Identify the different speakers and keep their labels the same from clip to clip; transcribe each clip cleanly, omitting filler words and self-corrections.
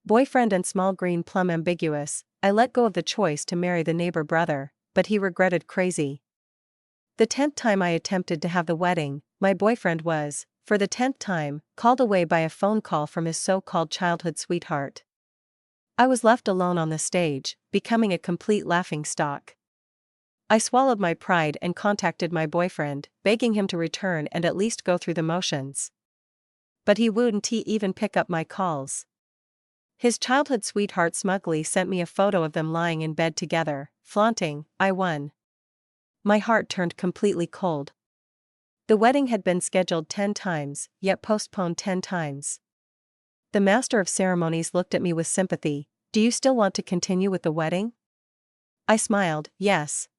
Speaker 1: Boyfriend and small green plum ambiguous. I let go of the choice to marry the neighbor brother, but he regretted crazy. The 10th time I attempted to have the wedding, my boyfriend was, for the 10th time, called away by a phone call from his so-called childhood sweetheart. I was left alone on the stage, becoming a complete laughingstock. I swallowed my pride and contacted my boyfriend, begging him to return and at least go through the motions. But he wouldn't even pick up my calls. His childhood sweetheart smugly sent me a photo of them lying in bed together, flaunting, "I won." My heart turned completely cold. The wedding had been scheduled 10 times, yet postponed 10 times. The master of ceremonies looked at me with sympathy. "Do you still want to continue with the wedding?" I smiled, "Yes.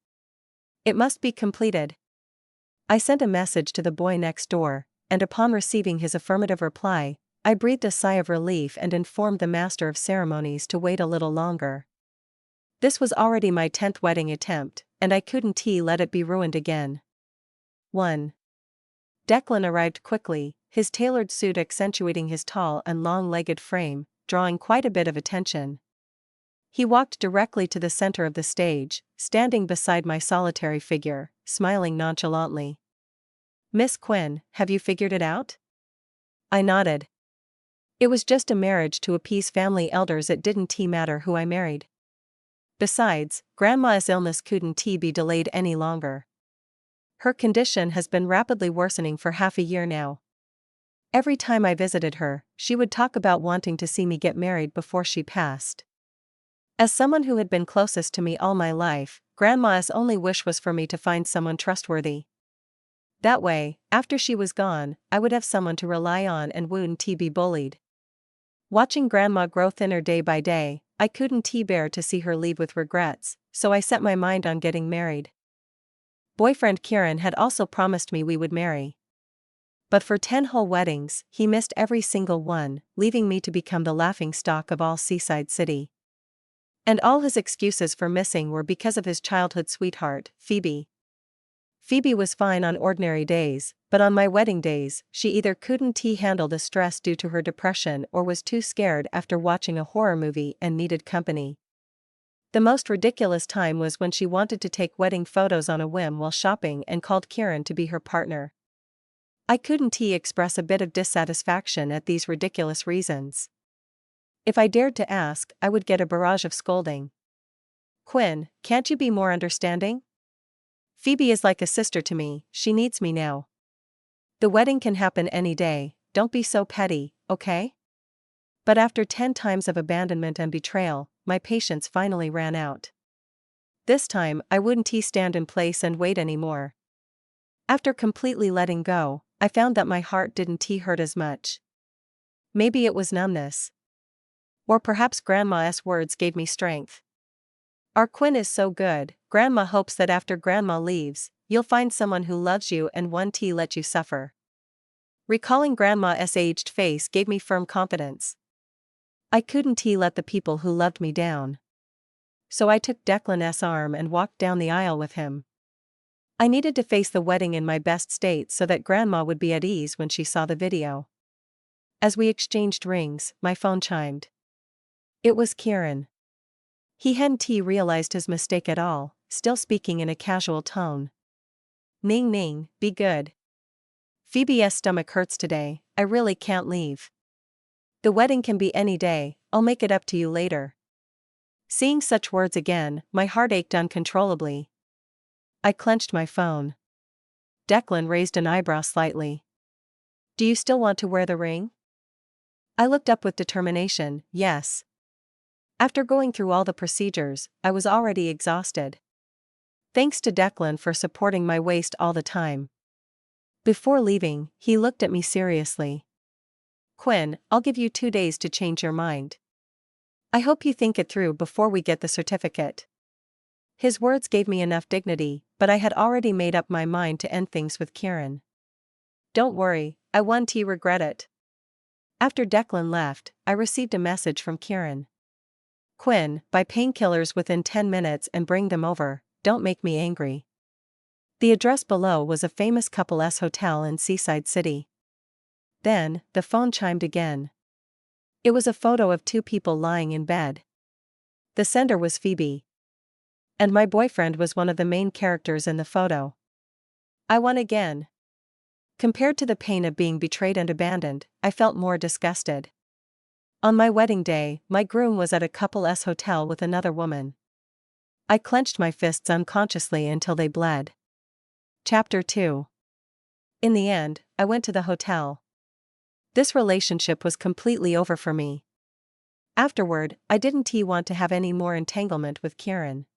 Speaker 1: It must be completed." I sent a message to the boy next door, and upon receiving his affirmative reply, I breathed a sigh of relief and informed the master of ceremonies to wait a little longer. This was already my 10th wedding attempt, and I couldn't let it be ruined again. 1. Declan arrived quickly, his tailored suit accentuating his tall and long-legged frame, drawing quite a bit of attention. He walked directly to the center of the stage, standing beside my solitary figure, smiling nonchalantly. "Miss Quinn, have you figured it out?" I nodded. It was just a marriage to appease family elders. It didn't matter who I married. Besides, Grandma's illness couldn't be delayed any longer. Her condition has been rapidly worsening for half a year now. Every time I visited her, she would talk about wanting to see me get married before she passed. As someone who had been closest to me all my life, Grandma's only wish was for me to find someone trustworthy. That way, after she was gone, I would have someone to rely on and wouldn't be bullied. Watching Grandma grow thinner day by day, I couldn't bear to see her leave with regrets, so I set my mind on getting married. Boyfriend Kieran had also promised me we would marry. But for 10 whole weddings, he missed every single one, leaving me to become the laughingstock of all Seaside City. And all his excuses for missing were because of his childhood sweetheart, Phoebe. Phoebe was fine on ordinary days, but on my wedding days, she either couldn't handle the stress due to her depression or was too scared after watching a horror movie and needed company. The most ridiculous time was when she wanted to take wedding photos on a whim while shopping and called Kieran to be her partner. I couldn't express a bit of dissatisfaction at these ridiculous reasons. If I dared to ask, I would get a barrage of scolding. "Quinn, can't you be more understanding? Phoebe is like a sister to me, she needs me now. The wedding can happen any day, don't be so petty, okay?" But after 10 times of abandonment and betrayal, my patience finally ran out. This time, I wouldn't stand in place and wait anymore. After completely letting go, I found that my heart didn't hurt as much. Maybe it was numbness. Or perhaps Grandma's words gave me strength. "Our Quinn is so good, Grandma hopes that after Grandma leaves, you'll find someone who loves you and won't let you suffer." Recalling Grandma's aged face gave me firm confidence. I couldn't let the people who loved me down. So I took Declan's arm and walked down the aisle with him. I needed to face the wedding in my best state so that Grandma would be at ease when she saw the video. As we exchanged rings, my phone chimed. It was Kieran. He hadn't realized his mistake at all, still speaking in a casual tone. "Ning Ning, be good. Phoebe's stomach hurts today, I really can't leave. The wedding can be any day, I'll make it up to you later." Seeing such words again, my heart ached uncontrollably. I clenched my phone. Declan raised an eyebrow slightly. "Do you still want to wear the ring?" I looked up with determination, yes. After going through all the procedures, I was already exhausted. Thanks to Declan for supporting my waist all the time. Before leaving, he looked at me seriously. "Quinn, I'll give you 2 days to change your mind. I hope you think it through before we get the certificate." His words gave me enough dignity, but I had already made up my mind to end things with Kieran. "Don't worry, I won't regret it." After Declan left, I received a message from Kieran. "Quinn, buy painkillers within 10 minutes and bring them over, don't make me angry." The address below was a famous couple's hotel in Seaside City. Then, the phone chimed again. It was a photo of two people lying in bed. The sender was Phoebe. And my boyfriend was one of the main characters in the photo. I won again. Compared to the pain of being betrayed and abandoned, I felt more disgusted. On my wedding day, my groom was at a couple's hotel with another woman. I clenched my fists unconsciously until they bled. Chapter 2. In the end, I went to the hotel. This relationship was completely over for me. Afterward, I didn't want to have any more entanglement with Kieran.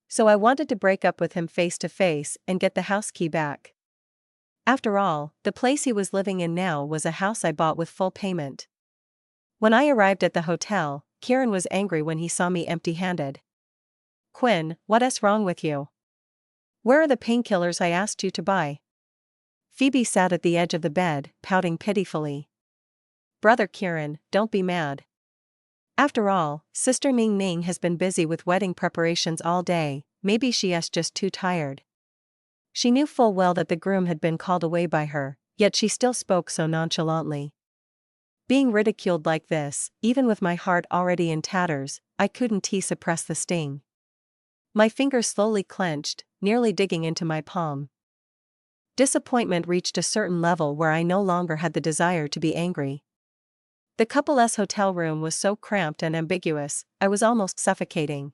Speaker 1: So I wanted to break up with him face to face and get the house key back. After all, the place he was living in now was a house I bought with full payment. When I arrived at the hotel, Kieran was angry when he saw me empty-handed. "Quinn, what's wrong with you? Where are the painkillers I asked you to buy?" Phoebe sat at the edge of the bed, pouting pitifully. "Brother Kieran, don't be mad. After all, Sister Ming Ning has been busy with wedding preparations all day, maybe she's just too tired." She knew full well that the groom had been called away by her, yet she still spoke so nonchalantly. Being ridiculed like this, even with my heart already in tatters, I couldn't suppress the sting. My fingers slowly clenched, nearly digging into my palm. Disappointment reached a certain level where I no longer had the desire to be angry. The couple's hotel room was so cramped and ambiguous, I was almost suffocating.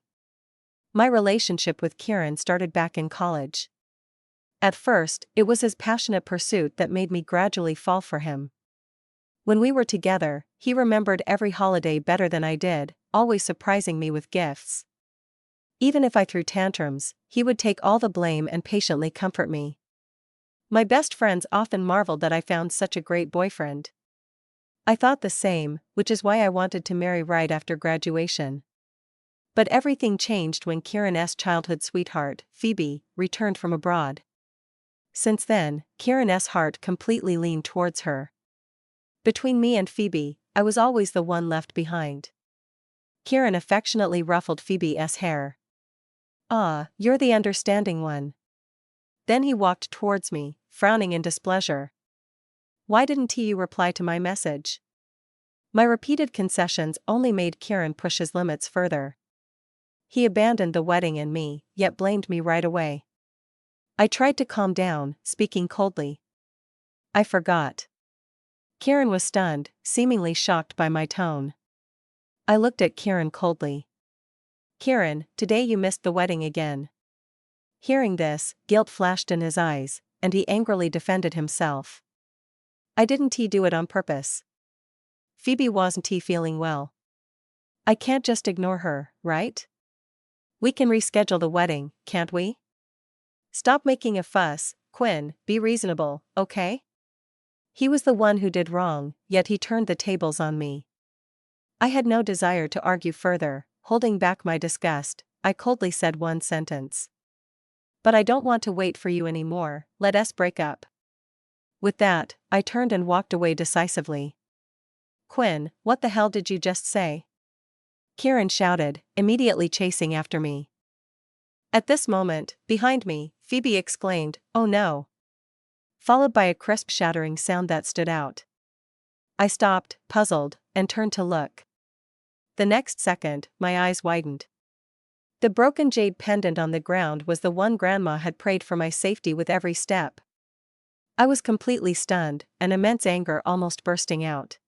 Speaker 1: My relationship with Kieran started back in college. At first, it was his passionate pursuit that made me gradually fall for him. When we were together, he remembered every holiday better than I did, always surprising me with gifts. Even if I threw tantrums, he would take all the blame and patiently comfort me. My best friends often marveled that I found such a great boyfriend. I thought the same, which is why I wanted to marry right after graduation. But everything changed when Kieran's childhood sweetheart, Phoebe, returned from abroad. Since then, Kieran's heart completely leaned towards her. Between me and Phoebe, I was always the one left behind. Kieran affectionately ruffled Phoebe's hair. "Ah, you're the understanding one." Then he walked towards me, frowning in displeasure. "Why didn't you reply to my message?" My repeated concessions only made Kieran push his limits further. He abandoned the wedding and me, yet blamed me right away. I tried to calm down, speaking coldly. "I forgot." Kieran was stunned, seemingly shocked by my tone. I looked at Kieran coldly. "Kieran, today you missed the wedding again." Hearing this, guilt flashed in his eyes, and he angrily defended himself. "I didn't do it on purpose. Phoebe wasn't feeling well. I can't just ignore her, right? We can reschedule the wedding, can't we? Stop making a fuss, Quinn, be reasonable, okay?" He was the one who did wrong, yet he turned the tables on me. I had no desire to argue further, holding back my disgust, I coldly said one sentence. "But I don't want to wait for you anymore, let us break up." With that, I turned and walked away decisively. "Quinn, what the hell did you just say?" Kieran shouted, immediately chasing after me. At this moment, behind me, Phoebe exclaimed, "Oh no!" followed by a crisp shattering sound that stood out. I stopped, puzzled, and turned to look. The next second, my eyes widened. The broken jade pendant on the ground was the one Grandma had prayed for my safety with every step. I was completely stunned, and immense anger almost bursting out.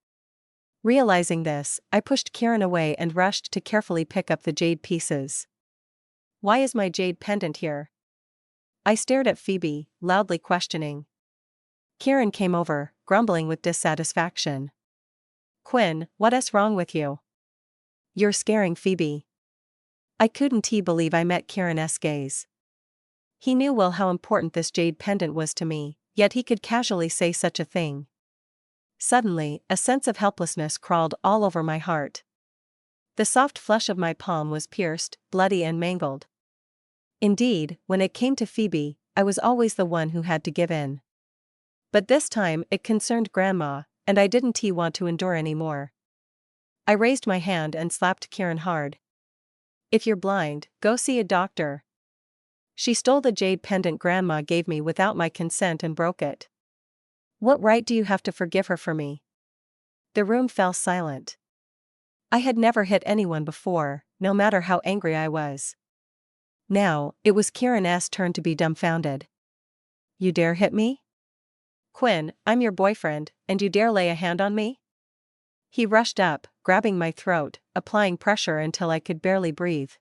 Speaker 1: Realizing this, I pushed Kieran away and rushed to carefully pick up the jade pieces. "Why is my jade pendant here?" I stared at Phoebe, loudly questioning. Kieran came over, grumbling with dissatisfaction. "Quinn, what's wrong with you? You're scaring Phoebe." I couldn't believe I met Kieran's gaze. He knew well how important this jade pendant was to me, yet he could casually say such a thing. Suddenly, a sense of helplessness crawled all over my heart. The soft flesh of my palm was pierced, bloody and mangled. Indeed, when it came to Phoebe, I was always the one who had to give in. But this time it concerned Grandma, and I didn't want to endure anymore. I raised my hand and slapped Kieran hard. "If you're blind, go see a doctor. She stole the jade pendant Grandma gave me without my consent and broke it. What right do you have to forgive her for me?" The room fell silent. I had never hit anyone before, no matter how angry I was. Now, it was Kieran's turn to be dumbfounded. You dare hit me? Quinn, I'm your boyfriend, and you dare lay a hand on me? He rushed up, grabbing my throat, applying pressure until I could barely breathe.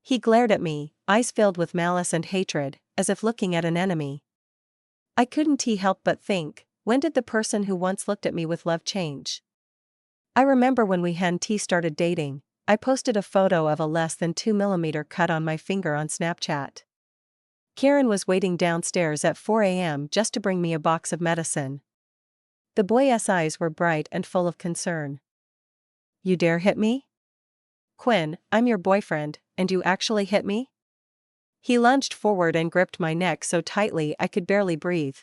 Speaker 1: He glared at me, eyes filled with malice and hatred, as if looking at an enemy. I couldn't help but think, when did the person who once looked at me with love change? I remember when we and T started dating, I posted a photo of a less than 2mm cut on my finger on Snapchat. Kieran was waiting downstairs at 4 a.m. just to bring me a box of medicine. The boy's eyes were bright and full of concern. You dare hit me? Quinn, I'm your boyfriend, and you actually hit me? He lunged forward and gripped my neck so tightly I could barely breathe.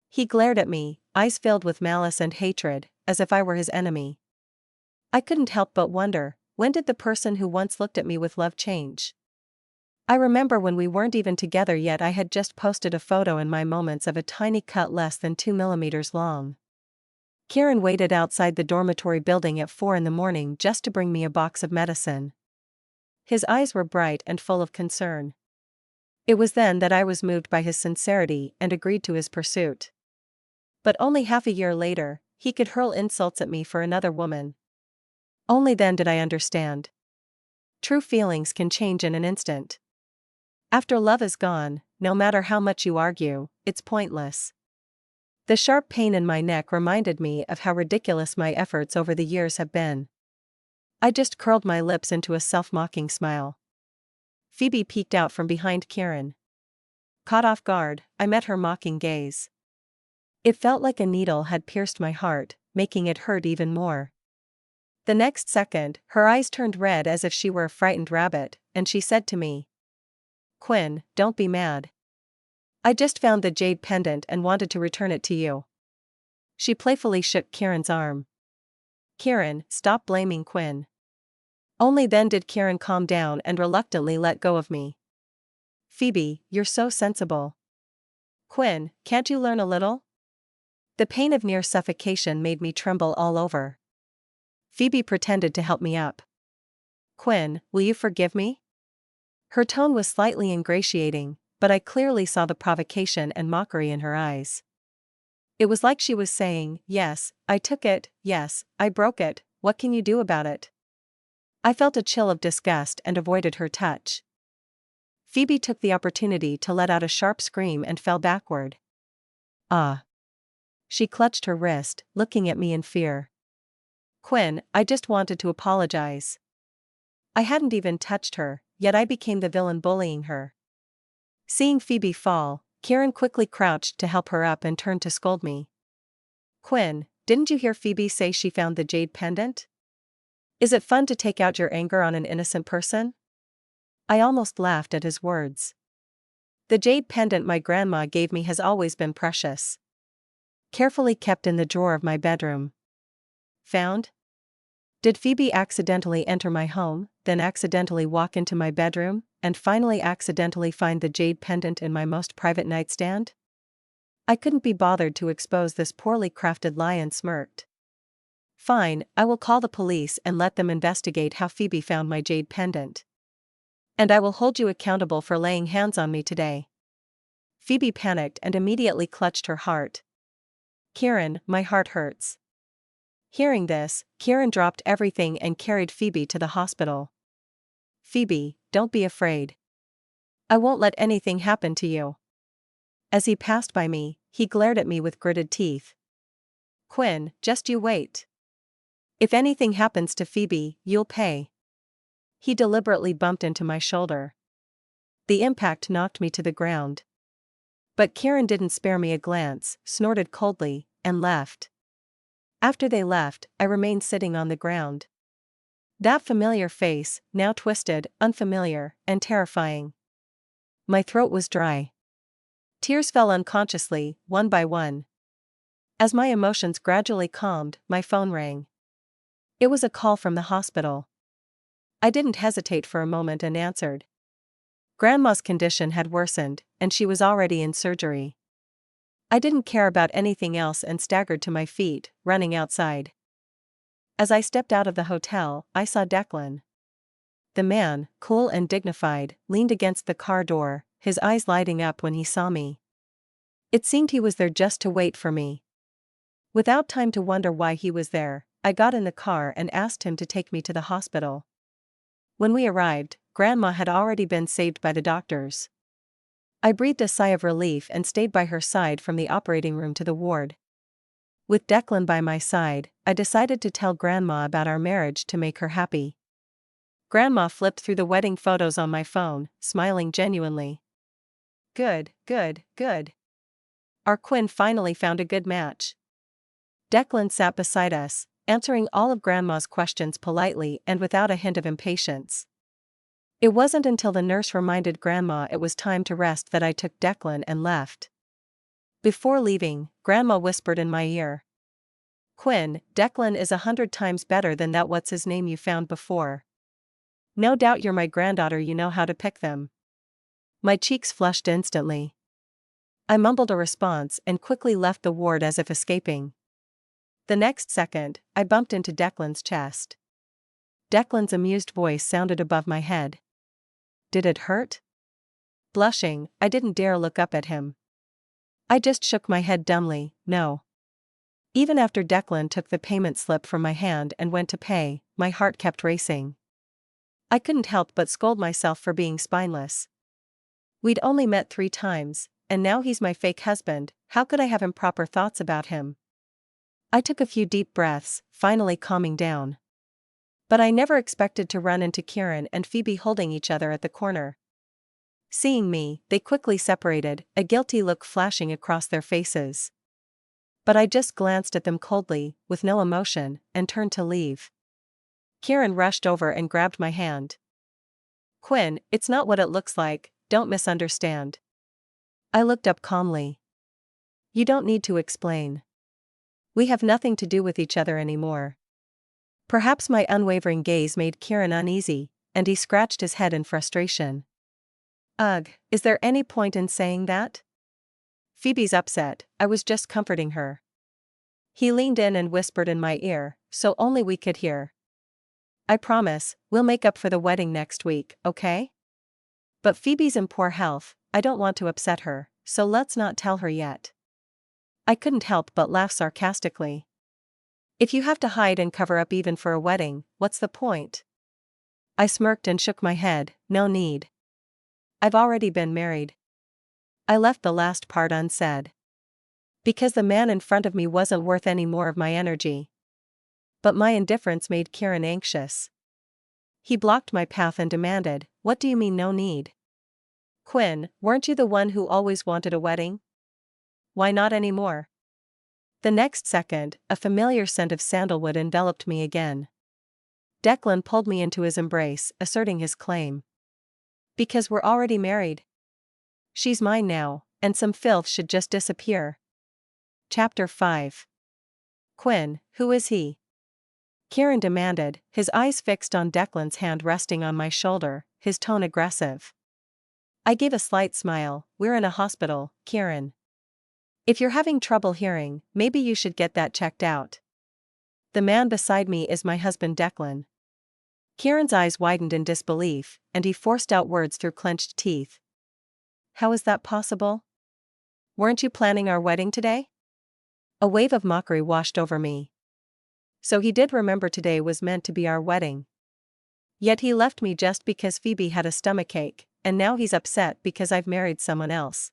Speaker 1: He glared at me, eyes filled with malice and hatred, as if I were his enemy. I couldn't help but wonder, when did the person who once looked at me with love change? I remember when we weren't even together yet, I had just posted a photo in my moments of a tiny cut less than 2mm long. Kieran waited outside the dormitory building at 4 in the morning just to bring me a box of medicine. His eyes were bright and full of concern. It was then that I was moved by his sincerity and agreed to his pursuit. But only half a year later, he could hurl insults at me for another woman. Only then did I understand. True feelings can change in an instant. After love is gone, no matter how much you argue, it's pointless. The sharp pain in my neck reminded me of how ridiculous my efforts over the years have been. I just curled my lips into a self-mocking smile. Phoebe peeked out from behind Kieran. Caught off guard, I met her mocking gaze. It felt like a needle had pierced my heart, making it hurt even more. The next second, her eyes turned red as if she were a frightened rabbit, and she said to me, Quinn, don't be mad. I just found the jade pendant and wanted to return it to you. She playfully shook Kieran's arm. Kieran, stop blaming Quinn. Only then did Kieran calm down and reluctantly let go of me. Phoebe, you're so sensible. Quinn, can't you learn a little? The pain of near suffocation made me tremble all over. Phoebe pretended to help me up. Quinn, will you forgive me? Her tone was slightly ingratiating, but I clearly saw the provocation and mockery in her eyes. It was like she was saying, yes, I took it, yes, I broke it, what can you do about it? I felt a chill of disgust and avoided her touch. Phoebe took the opportunity to let out a sharp scream and fell backward. Ah! She clutched her wrist, looking at me in fear. Quinn, I just wanted to apologize. I hadn't even touched her, yet I became the villain bullying her. Seeing Phoebe fall, Kieran quickly crouched to help her up and turned to scold me. Quinn, didn't you hear Phoebe say she found the jade pendant? Is it fun to take out your anger on an innocent person? I almost laughed at his words. The jade pendant my grandma gave me has always been precious. Carefully kept in the drawer of my bedroom. Found? Did Phoebe accidentally enter my home, then accidentally walk into my bedroom, and finally accidentally find the jade pendant in my most private nightstand? I couldn't be bothered to expose this poorly crafted lie and smirked. Fine, I will call the police and let them investigate how Phoebe found my jade pendant. And I will hold you accountable for laying hands on me today. Phoebe panicked and immediately clutched her heart. Kieran, my heart hurts. Hearing this, Kieran dropped everything and carried Phoebe to the hospital. Phoebe, don't be afraid. I won't let anything happen to you. As he passed by me, he glared at me with gritted teeth. Quinn, just you wait. If anything happens to Phoebe, you'll pay. He deliberately bumped into my shoulder. The impact knocked me to the ground. But Kieran didn't spare me a glance, snorted coldly, and left. After they left, I remained sitting on the ground. That familiar face, now twisted, unfamiliar, and terrifying. My throat was dry. Tears fell unconsciously, one by one. As my emotions gradually calmed, my phone rang. It was a call from the hospital. I didn't hesitate for a moment and answered. Grandma's condition had worsened, and she was already in surgery. I didn't care about anything else and staggered to my feet, running outside. As I stepped out of the hotel, I saw Declan. The man, cool and dignified, leaned against the car door, his eyes lighting up when he saw me. It seemed he was there just to wait for me. Without time to wonder why he was there, I got in the car and asked him to take me to the hospital. When we arrived, Grandma had already been saved by the doctors. I breathed a sigh of relief and stayed by her side from the operating room to the ward. With Declan by my side, I decided to tell Grandma about our marriage to make her happy. Grandma flipped through the wedding photos on my phone, smiling genuinely. Good, good, good. Our Quinn finally found a good match. Declan sat beside us, answering all of Grandma's questions politely and without a hint of impatience. It wasn't until the nurse reminded Grandma it was time to rest that I took Declan and left. Before leaving, Grandma whispered in my ear. Quinn, Declan is 100 times better than that what's-his-name you found before. No doubt you're my granddaughter, you know how to pick them. My cheeks flushed instantly. I mumbled a response and quickly left the ward as if escaping. The next second, I bumped into Declan's chest. Declan's amused voice sounded above my head. Did it hurt? Blushing, I didn't dare look up at him. I just shook my head dumbly, no. Even after Declan took the payment slip from my hand and went to pay, my heart kept racing. I couldn't help but scold myself for being spineless. We'd only met 3 times, and now he's my fake husband. How could I have improper thoughts about him? I took a few deep breaths, finally calming down. But I never expected to run into Kieran and Phoebe holding each other at the corner. Seeing me, they quickly separated, a guilty look flashing across their faces. But I just glanced at them coldly, with no emotion, and turned to leave. Kieran rushed over and grabbed my hand. Quinn, it's not what it looks like, don't misunderstand. I looked up calmly. You don't need to explain. We have nothing to do with each other anymore. Perhaps my unwavering gaze made Kieran uneasy, and he scratched his head in frustration. Ugh, is there any point in saying that? Phoebe's upset, I was just comforting her. He leaned in and whispered in my ear, so only we could hear. I promise, we'll make up for the wedding next week, okay? But Phoebe's in poor health, I don't want to upset her, so let's not tell her yet. I couldn't help but laugh sarcastically. If you have to hide and cover up even for a wedding, what's the point? I smirked and shook my head, no need. I've already been married. I left the last part unsaid. Because the man in front of me wasn't worth any more of my energy. But my indifference made Kieran anxious. He blocked my path and demanded, what do you mean no need? Quinn, weren't you the one who always wanted a wedding? Why not anymore? The next second, a familiar scent of sandalwood enveloped me again. Declan pulled me into his embrace, asserting his claim. Because we're already married. She's mine now, and some filth should just disappear. Chapter 5. Quinn, who is he? Kieran demanded, his eyes fixed on Declan's hand resting on my shoulder, his tone aggressive. I gave a slight smile, we're in a hospital, Kieran. If you're having trouble hearing, maybe you should get that checked out. The man beside me is my husband Declan. Kieran's eyes widened in disbelief, and he forced out words through clenched teeth. How is that possible? Weren't you planning our wedding today? A wave of mockery washed over me. So he did remember today was meant to be our wedding. Yet he left me just because Phoebe had a stomachache, and now he's upset because I've married someone else.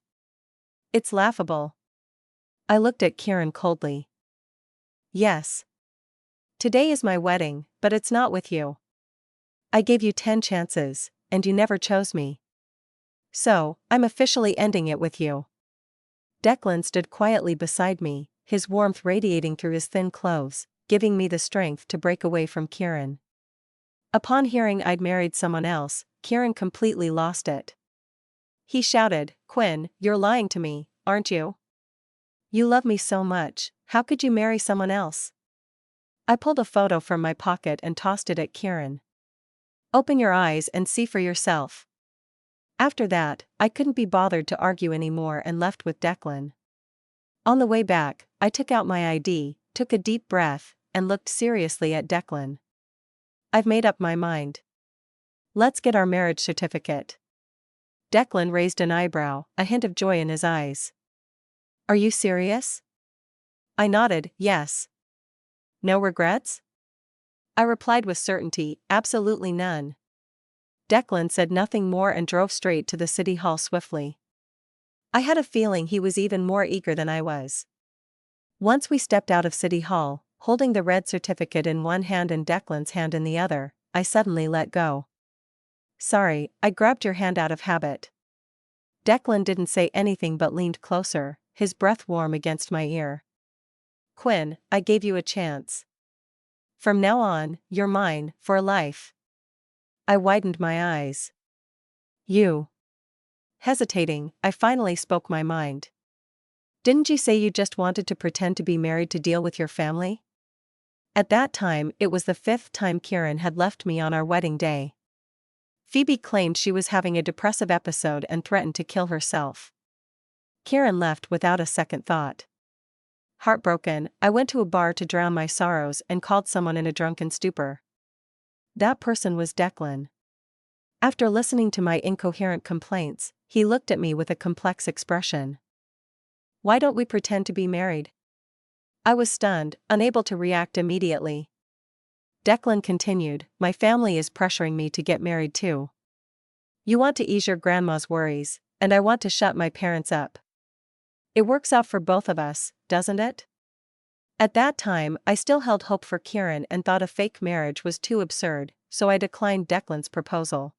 Speaker 1: It's laughable. I looked at Kieran coldly. Yes. Today is my wedding, but it's not with you. I gave you 10 chances, and you never chose me. So, I'm officially ending it with you. Declan stood quietly beside me, his warmth radiating through his thin clothes, giving me the strength to break away from Kieran. Upon hearing I'd married someone else, Kieran completely lost it. He shouted, Quinn, you're lying to me, aren't you? You love me so much, how could you marry someone else? I pulled a photo from my pocket and tossed it at Kieran. Open your eyes and see for yourself. After that, I couldn't be bothered to argue anymore and left with Declan. On the way back, I took out my ID, took a deep breath, and looked seriously at Declan. I've made up my mind. Let's get our marriage certificate. Declan raised an eyebrow, a hint of joy in his eyes. Are you serious? I nodded, yes. No regrets? I replied with certainty, absolutely none. Declan said nothing more and drove straight to the city hall swiftly. I had a feeling he was even more eager than I was. Once we stepped out of City Hall, holding the red certificate in one hand and Declan's hand in the other, I suddenly let go. Sorry, I grabbed your hand out of habit. Declan didn't say anything but leaned closer, his breath warm against my ear. Quinn, I gave you a chance. From now on, you're mine, for life. I widened my eyes. You. Hesitating, I finally spoke my mind. Didn't you say you just wanted to pretend to be married to deal with your family? At that time, it was the 5th time Kieran had left me on our wedding day. Phoebe claimed she was having a depressive episode and threatened to kill herself. Kieran left without a second thought. Heartbroken, I went to a bar to drown my sorrows and called someone in a drunken stupor. That person was Declan. After listening to my incoherent complaints, he looked at me with a complex expression. Why don't we pretend to be married? I was stunned, unable to react immediately. Declan continued, my family is pressuring me to get married too. You want to ease your grandma's worries, and I want to shut my parents up. It works out for both of us, doesn't it? At that time, I still held hope for Kieran and thought a fake marriage was too absurd, so I declined Declan's proposal.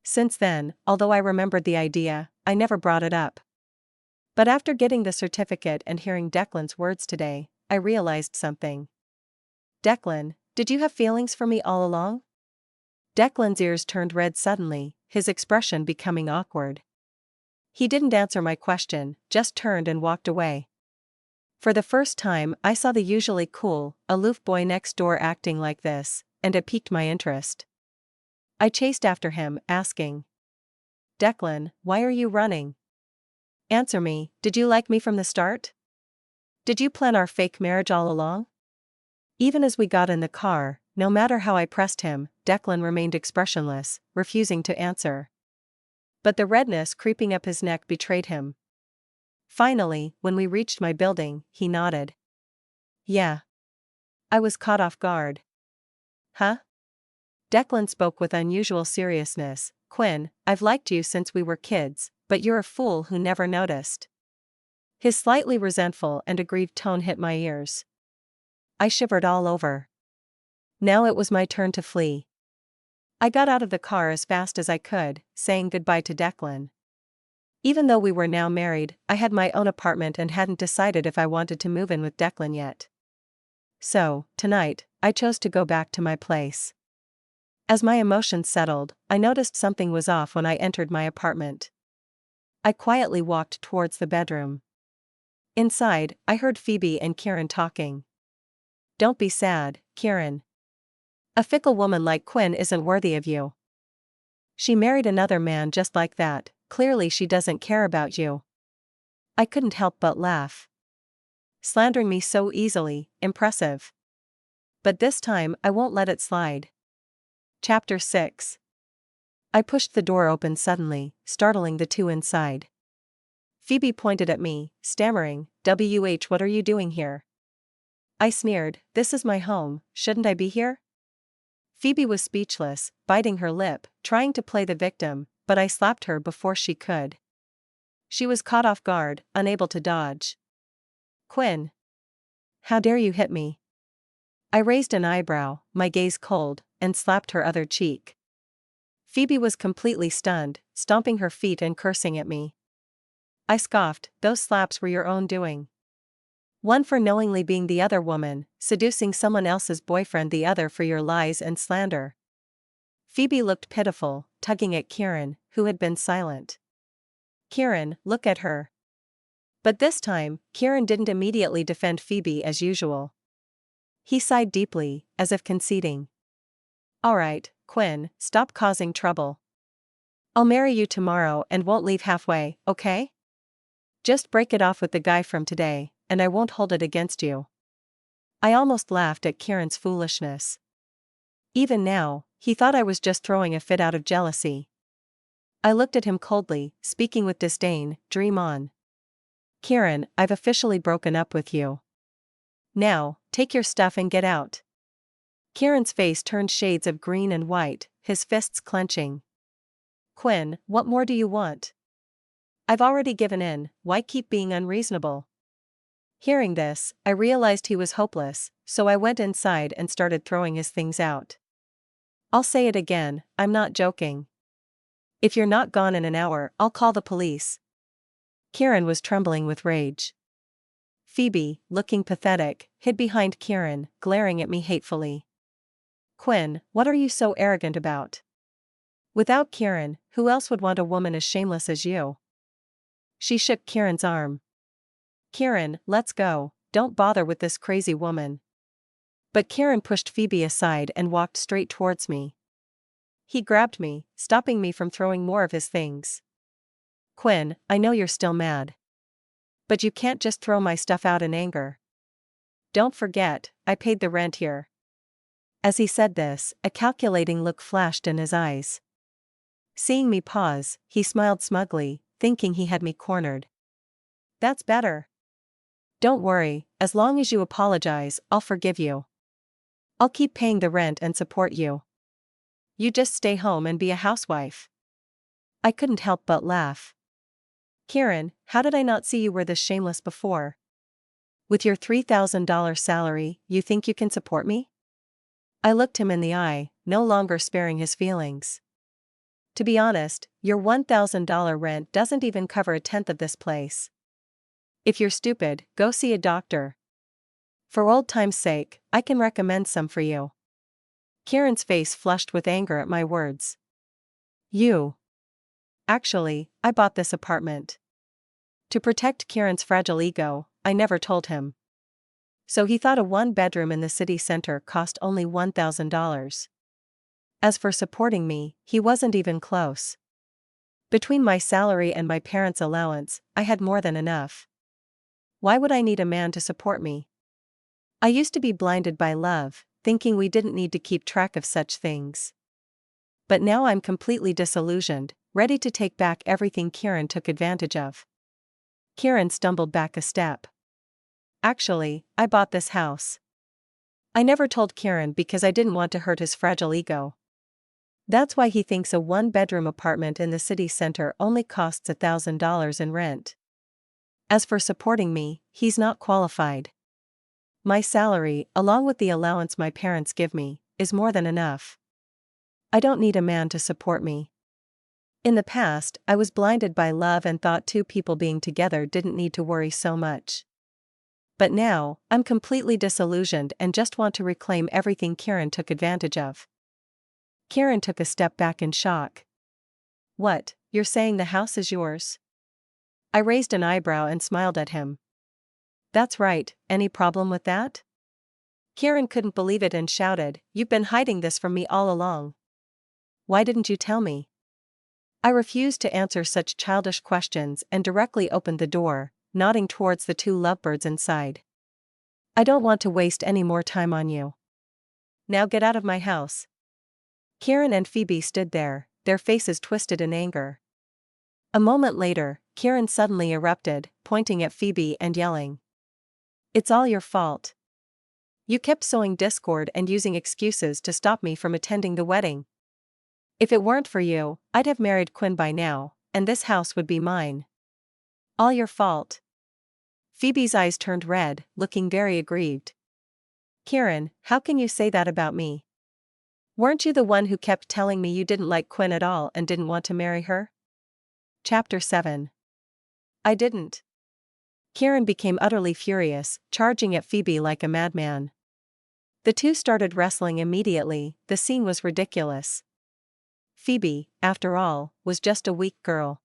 Speaker 1: Since then, although I remembered the idea, I never brought it up. But after getting the certificate and hearing Declan's words today, I realized something. Declan, did you have feelings for me all along? Declan's ears turned red suddenly, his expression becoming awkward. He didn't answer my question, just turned and walked away. For the first time, I saw the usually cool, aloof boy next door acting like this, and it piqued my interest. I chased after him, asking, Declan, why are you running? Answer me, did you like me from the start? Did you plan our fake marriage all along? Even as we got in the car, no matter how I pressed him, Declan remained expressionless, refusing to answer. But the redness creeping up his neck betrayed him. Finally, when we reached my building, he nodded. Yeah. I was caught off guard. Huh? Declan spoke with unusual seriousness. Quinn, I've liked you since we were kids, but you're a fool who never noticed. His slightly resentful and aggrieved tone hit my ears. I shivered all over. Now it was my turn to flee. I got out of the car as fast as I could, saying goodbye to Declan. Even though we were now married, I had my own apartment and hadn't decided if I wanted to move in with Declan yet. So, tonight, I chose to go back to my place. As my emotions settled, I noticed something was off when I entered my apartment. I quietly walked towards the bedroom. Inside, I heard Phoebe and Kieran talking. Don't be sad, Kieran. A fickle woman like Quinn isn't worthy of you. She married another man just like that, clearly she doesn't care about you. I couldn't help but laugh. Slandering me so easily, impressive. But this time I won't let it slide. Chapter 6. I pushed the door open suddenly, startling the two inside. Phoebe pointed at me, stammering, what are you doing here? I sneered, this is my home, shouldn't I be here? Phoebe was speechless, biting her lip, trying to play the victim, but I slapped her before she could. She was caught off guard, unable to dodge. Quinn. How dare you hit me? I raised an eyebrow, my gaze cold, and slapped her other cheek. Phoebe was completely stunned, stomping her feet and cursing at me. I scoffed, those slaps were your own doing. One for knowingly being the other woman, seducing someone else's boyfriend, the other for your lies and slander. Phoebe looked pitiful, tugging at Kieran, who had been silent. Kieran, look at her. But this time, Kieran didn't immediately defend Phoebe as usual. He sighed deeply, as if conceding. All right, Quinn, stop causing trouble. I'll marry you tomorrow and won't leave halfway, okay? Just break it off with the guy from today, and I won't hold it against you. I almost laughed at Kieran's foolishness. Even now, he thought I was just throwing a fit out of jealousy. I looked at him coldly, speaking with disdain. Dream on. Kieran, I've officially broken up with you. Now, take your stuff and get out. Kieran's face turned shades of green and white, his fists clenching. Quinn, what more do you want? I've already given in, why keep being unreasonable? Hearing this, I realized he was hopeless, so I went inside and started throwing his things out. I'll say it again, I'm not joking. If you're not gone in an hour, I'll call the police. Kieran was trembling with rage. Phoebe, looking pathetic, hid behind Kieran, glaring at me hatefully. Quinn, what are you so arrogant about? Without Kieran, who else would want a woman as shameless as you? She shook Kieran's arm. Kieran, let's go, don't bother with this crazy woman. But Kieran pushed Phoebe aside and walked straight towards me. He grabbed me, stopping me from throwing more of his things. Quinn, I know you're still mad. But you can't just throw my stuff out in anger. Don't forget, I paid the rent here. As he said this, a calculating look flashed in his eyes. Seeing me pause, he smiled smugly, thinking he had me cornered. That's better. Don't worry, as long as you apologize, I'll forgive you. I'll keep paying the rent and support you. You just stay home and be a housewife. I couldn't help but laugh. Kieran, how did I not see you were this shameless before? With your $3,000 salary, you think you can support me? I looked him in the eye, no longer sparing his feelings. To be honest, your $1,000 rent doesn't even cover a tenth of this place. If you're stupid, go see a doctor. For old time's sake, I can recommend some for you. Kieran's face flushed with anger at my words. You. Actually, I bought this apartment. To protect Kieran's fragile ego, I never told him. So he thought a one-bedroom in the city center cost only $1,000. As for supporting me, he wasn't even close. Between my salary and my parents' allowance, I had more than enough. Why would I need a man to support me? I used to be blinded by love, thinking we didn't need to keep track of such things. But now I'm completely disillusioned, ready to take back everything Kieran took advantage of. Kieran stumbled back a step. Actually, I bought this house. I never told Kieran because I didn't want to hurt his fragile ego. That's why he thinks a one-bedroom apartment in the city center only costs $1,000 in rent. As for supporting me, he's not qualified. My salary, along with the allowance my parents give me, is more than enough. I don't need a man to support me. In the past, I was blinded by love and thought two people being together didn't need to worry so much. But now, I'm completely disillusioned and just want to reclaim everything Kieran took advantage of. Kieran took a step back in shock. What, you're saying the house is yours? I raised an eyebrow and smiled at him. That's right, any problem with that? Kieran couldn't believe it and shouted, You've been hiding this from me all along. Why didn't you tell me? I refused to answer such childish questions and directly opened the door, nodding towards the two lovebirds inside. I don't want to waste any more time on you. Now get out of my house. Kieran and Phoebe stood there, their faces twisted in anger. A moment later, Kieran suddenly erupted, pointing at Phoebe and yelling. It's all your fault. You kept sowing discord and using excuses to stop me from attending the wedding. If it weren't for you, I'd have married Quinn by now, and this house would be mine. All your fault. Phoebe's eyes turned red, looking very aggrieved. Kieran, how can you say that about me? Weren't you the one who kept telling me you didn't like Quinn at all and didn't want to marry her? Chapter 7. I didn't. Kieran became utterly furious, charging at Phoebe like a madman. The two started wrestling immediately. The scene was ridiculous. Phoebe, after all, was just a weak girl.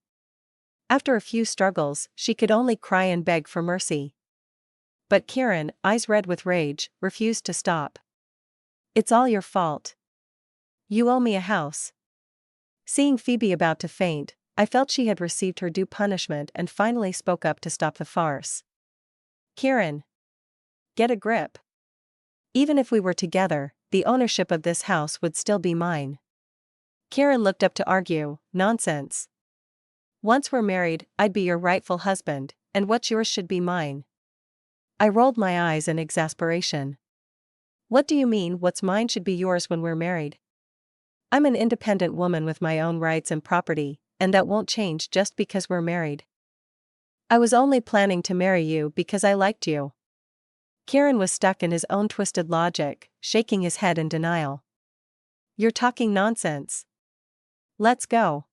Speaker 1: After a few struggles, she could only cry and beg for mercy. But Kieran, eyes red with rage, refused to stop. It's all your fault. You owe me a house. Seeing Phoebe about to faint, I felt she had received her due punishment and finally spoke up to stop the farce. Kieran, get a grip. Even if we were together, the ownership of this house would still be mine. Kieran looked up to argue, nonsense. Once we're married, I'd be your rightful husband, and what's yours should be mine. I rolled my eyes in exasperation. What do you mean what's mine should be yours when we're married? I'm an independent woman with my own rights and property, and that won't change just because we're married. I was only planning to marry you because I liked you. Kieran was stuck in his own twisted logic, shaking his head in denial. You're talking nonsense. Let's go.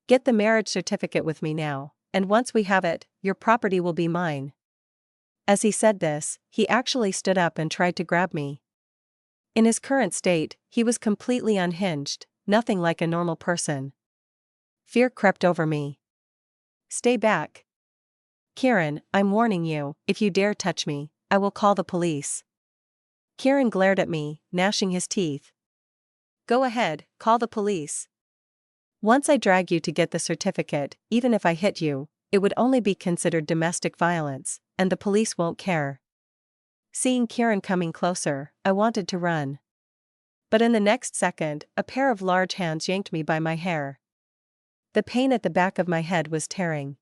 Speaker 1: Get the marriage certificate with me now, and once we have it, your property will be mine. As he said this, he actually stood up and tried to grab me. In his current state, he was completely unhinged, nothing like a normal person. Fear crept over me. Stay back. Kieran, I'm warning you, if you dare touch me, I will call the police. Kieran glared at me, gnashing his teeth. Go ahead, call the police. Once I drag you to get the certificate, even if I hit you, it would only be considered domestic violence, and the police won't care. Seeing Kieran coming closer, I wanted to run. But in the next second, a pair of large hands yanked me by my hair. The pain at the back of my head was tearing.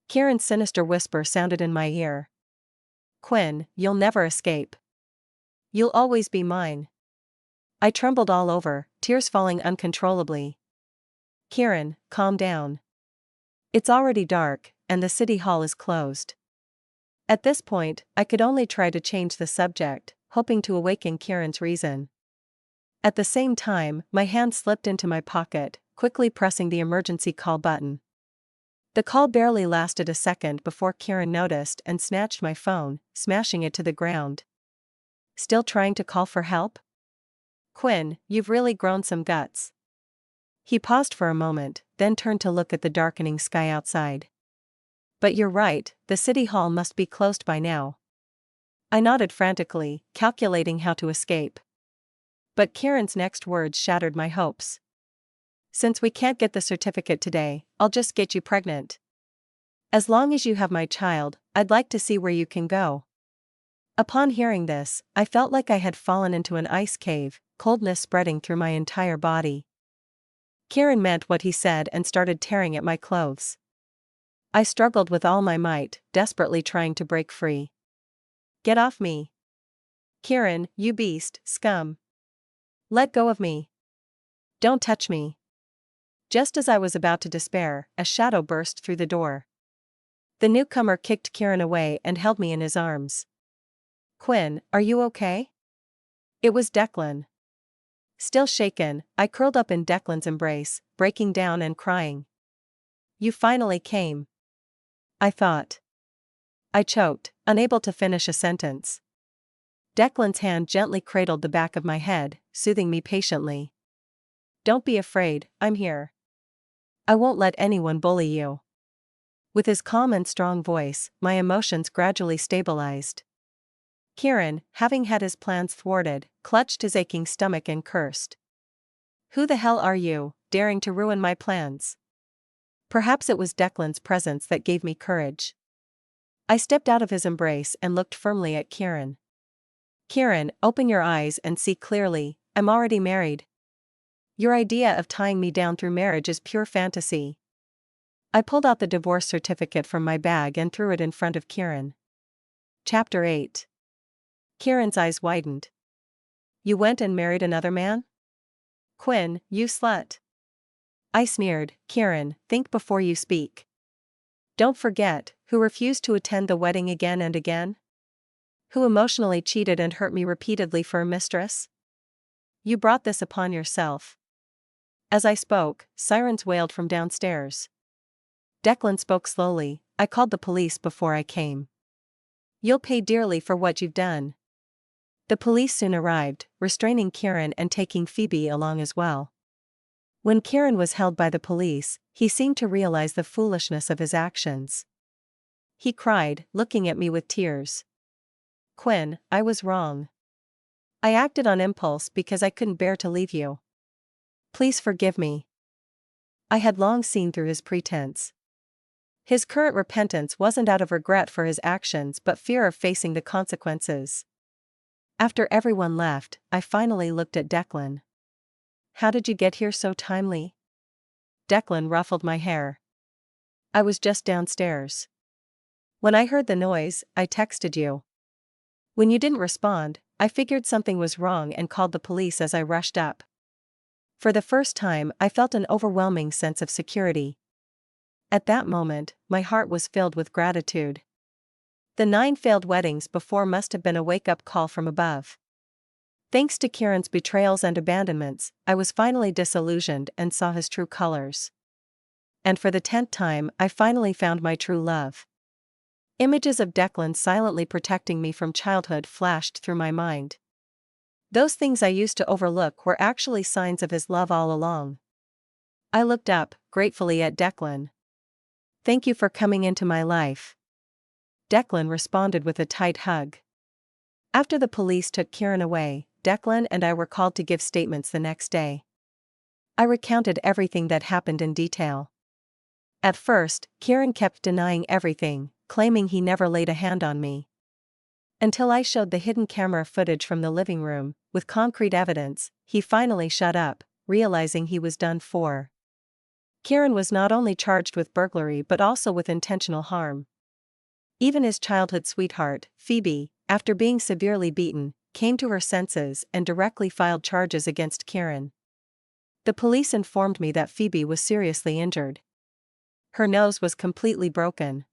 Speaker 1: Kieran's sinister whisper sounded in my ear. Quinn, you'll never escape. You'll always be mine. I trembled all over, tears falling uncontrollably. Kieran, calm down. It's already dark, and the city hall is closed. At this point, I could only try to change the subject, hoping to awaken Kieran's reason. At the same time, my hand slipped into my pocket, quickly pressing the emergency call button. The call barely lasted a second before Kieran noticed and snatched my phone, smashing it to the ground. Still trying to call for help? Quinn, you've really grown some guts. He paused for a moment, then turned to look at the darkening sky outside. But you're right, the city hall must be closed by now. I nodded frantically, calculating how to escape. But Kieran's next words shattered my hopes. Since we can't get the certificate today, I'll just get you pregnant. As long as you have my child, I'd like to see where you can go. Upon hearing this, I felt like I had fallen into an ice cave, coldness spreading through my entire body. Kieran meant what he said and started tearing at my clothes. I struggled with all my might, desperately trying to break free. Get off me. Kieran, you beast, scum. Let go of me. Don't touch me. Just as I was about to despair, a shadow burst through the door. The newcomer kicked Kieran away and held me in his arms. Quinn, are you okay? It was Declan. Still shaken, I curled up in Declan's embrace, breaking down and crying. You finally came. I thought. I choked, unable to finish a sentence. Declan's hand gently cradled the back of my head, soothing me patiently. Don't be afraid, I'm here. I won't let anyone bully you. With his calm and strong voice, my emotions gradually stabilized. Kieran, having had his plans thwarted, clutched his aching stomach and cursed. Who the hell are you, daring to ruin my plans? Perhaps it was Declan's presence that gave me courage. I stepped out of his embrace and looked firmly at Kieran. Kieran, open your eyes and see clearly, I'm already married. Your idea of tying me down through marriage is pure fantasy. I pulled out the divorce certificate from my bag and threw it in front of Kieran. Chapter 8. Kieran's eyes widened. You went and married another man? Quinn, you slut. I sneered. Kieran, think before you speak. Don't forget, who refused to attend the wedding again and again? Who emotionally cheated and hurt me repeatedly for a mistress? You brought this upon yourself. As I spoke, sirens wailed from downstairs. Declan spoke slowly. I called the police before I came. You'll pay dearly for what you've done. The police soon arrived, restraining Kieran and taking Phoebe along as well. When Kieran was held by the police, he seemed to realize the foolishness of his actions. He cried, looking at me with tears. Quinn, I was wrong. I acted on impulse because I couldn't bear to leave you. Please forgive me. I had long seen through his pretense. His current repentance wasn't out of regret for his actions but fear of facing the consequences. After everyone left, I finally looked at Declan. "How did you get here so timely?" Declan ruffled my hair. "I was just downstairs. When I heard the noise, I texted you. When you didn't respond, I figured something was wrong and called the police as I rushed up." For the first time, I felt an overwhelming sense of security. At that moment, my heart was filled with gratitude. The 9 failed weddings before must have been a wake-up call from above. Thanks to Kieran's betrayals and abandonments, I was finally disillusioned and saw his true colors. And for the 10th time, I finally found my true love. Images of Declan silently protecting me from childhood flashed through my mind. Those things I used to overlook were actually signs of his love all along. I looked up, gratefully at Declan. "Thank you for coming into my life." Declan responded with a tight hug. After the police took Kieran away, Declan and I were called to give statements the next day. I recounted everything that happened in detail. At first, Kieran kept denying everything, claiming he never laid a hand on me. Until I showed the hidden camera footage from the living room, with concrete evidence, he finally shut up, realizing he was done for. Kieran was not only charged with burglary but also with intentional harm. Even his childhood sweetheart, Phoebe, after being severely beaten, came to her senses and directly filed charges against Kieran. The police informed me that Phoebe was seriously injured. Her nose was completely broken.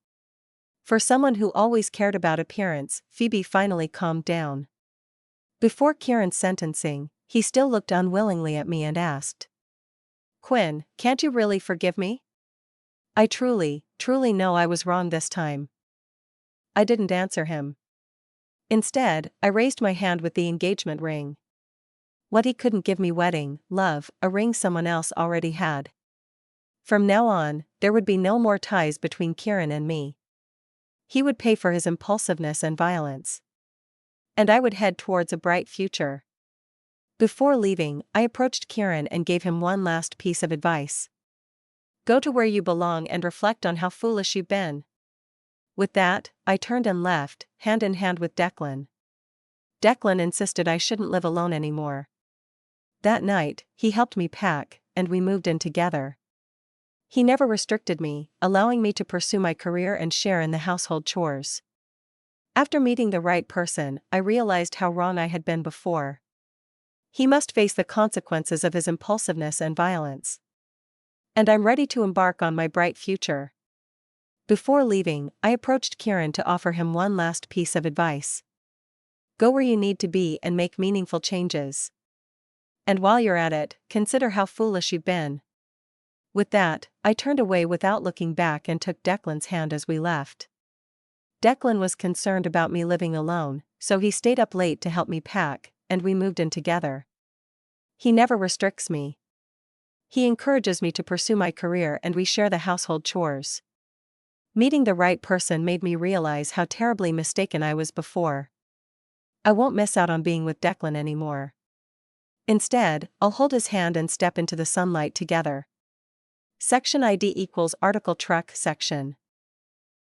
Speaker 1: For someone who always cared about appearance, Phoebe finally calmed down. Before Kieran's sentencing, he still looked unwillingly at me and asked, "Quinn, can't you really forgive me?" "I truly know I was wrong this time." I didn't answer him. Instead, I raised my hand with the engagement ring. What he couldn't give me: wedding, love, a ring someone else already had. From now on, there would be no more ties between Kieran and me. He would pay for his impulsiveness and violence. And I would head towards a bright future. Before leaving, I approached Kieran and gave him one last piece of advice. "Go to where you belong and reflect on how foolish you've been." With that, I turned and left, hand in hand with Declan. Declan insisted I shouldn't live alone anymore. That night, he helped me pack, and we moved in together. He never restricted me, allowing me to pursue my career and share in the household chores. After meeting the right person, I realized how wrong I had been before. He must face the consequences of his impulsiveness and violence. And I'm ready to embark on my bright future. Before leaving, I approached Kieran to offer him one last piece of advice. Go where you need to be and make meaningful changes. And while you're at it, consider how foolish you've been. With that, I turned away without looking back and took Declan's hand as we left. Declan was concerned about me living alone, so he stayed up late to help me pack, and we moved in together. He never restricts me. He encourages me to pursue my career and we share the household chores. Meeting the right person made me realize how terribly mistaken I was before. I won't miss out on being with Declan anymore. Instead, I'll hold his hand and step into the sunlight together. Section ID equals article truck section.